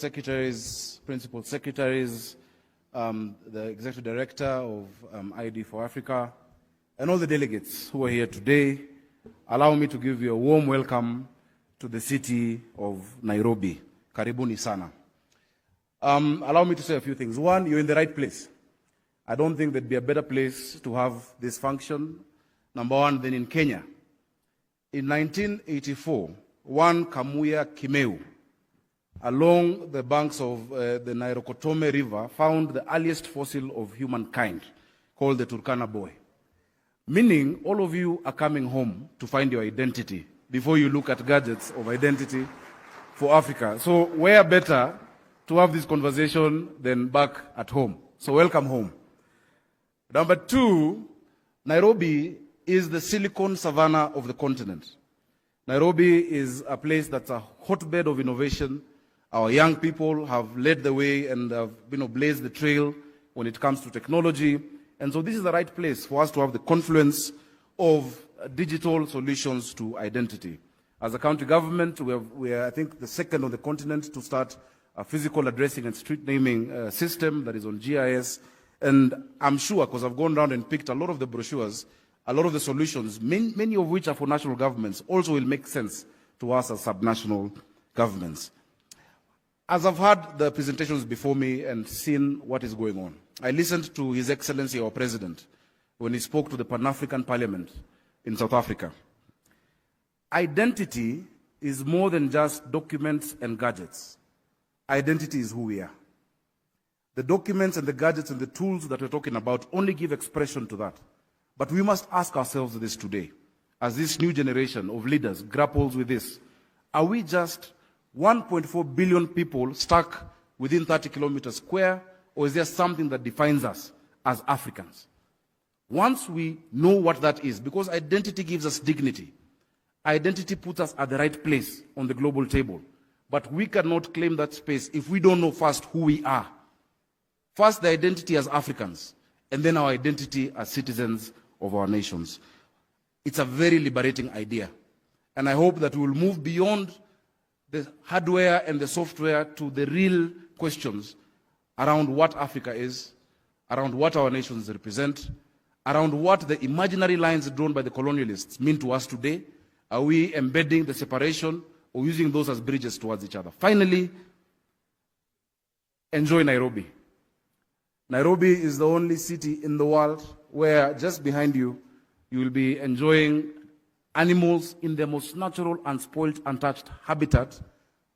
secretaries, principal secretaries, the executive director of ID4AFRICA, and all the delegates who are here today, allow me to give you a warm welcome to the city of Nairobi. Karibuni sana. Allow me to say a few things. One, you're in the right place. I don't think there'd be a better place to have this function, number one, than in Kenya. In 1984, one Kamuya Kimeu, along the banks of the Nairobi River, found the earliest fossil of humankind, called the Turkana boy. Meaning, all of you are coming home to find your identity before you look at gadgets of identity for Africa. So where better to have this conversation than back at home? So welcome home. Number two, Nairobi is the silicon savannah of the continent. Nairobi is a place that's a hotbed of innovation. Our young people have led the way and have blazed the trail when it comes to technology. And so this is the right place for us to have the confluence of digital solutions to identity. As a county government, we are, I think, the second on the continent to start a physical addressing and street naming system that is on GIS. And I'm sure, because I've gone around and picked a lot of the brochures, a lot of the solutions, many of which are for national governments, also will make sense to us as subnational governments. As I've heard the presentations before me and seen what is going on, I listened to His Excellency, our President, when he spoke to the Pan-African Parliament in South Africa. Identity is more than just documents and gadgets. Identity is who we are. The documents and the gadgets and the tools that we're talking about only give expression to that. But we must ask ourselves this today, as this new generation of leaders grapples with this. Are we just 1.4 billion people stuck within 30 kilometers square, or is there something that defines us as Africans? Once we know what that is, because identity gives us dignity, identity puts us at the right place on the global table. But we cannot claim that space if we don't know first who we are. First, the identity as Africans, and then our identity as citizens of our nations. It's a very liberating idea. And I hope that we will move beyond the hardware and the software to the real questions around what Africa is, around what our nations represent, around what the imaginary lines drawn by the colonialists mean to us today. Are we embedding the separation or using those as bridges towards each other? Finally, enjoy Nairobi. Nairobi is the only city in the world where just behind you, you will be enjoying animals in their most natural, unspoiled, untouched habitat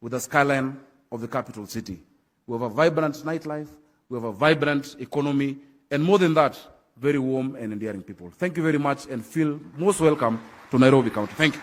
with the skyline of the capital city. We have a vibrant nightlife, we have a vibrant economy, and more than that, very warm and endearing people. Thank you very much and feel most welcome to Nairobi County. Thank you.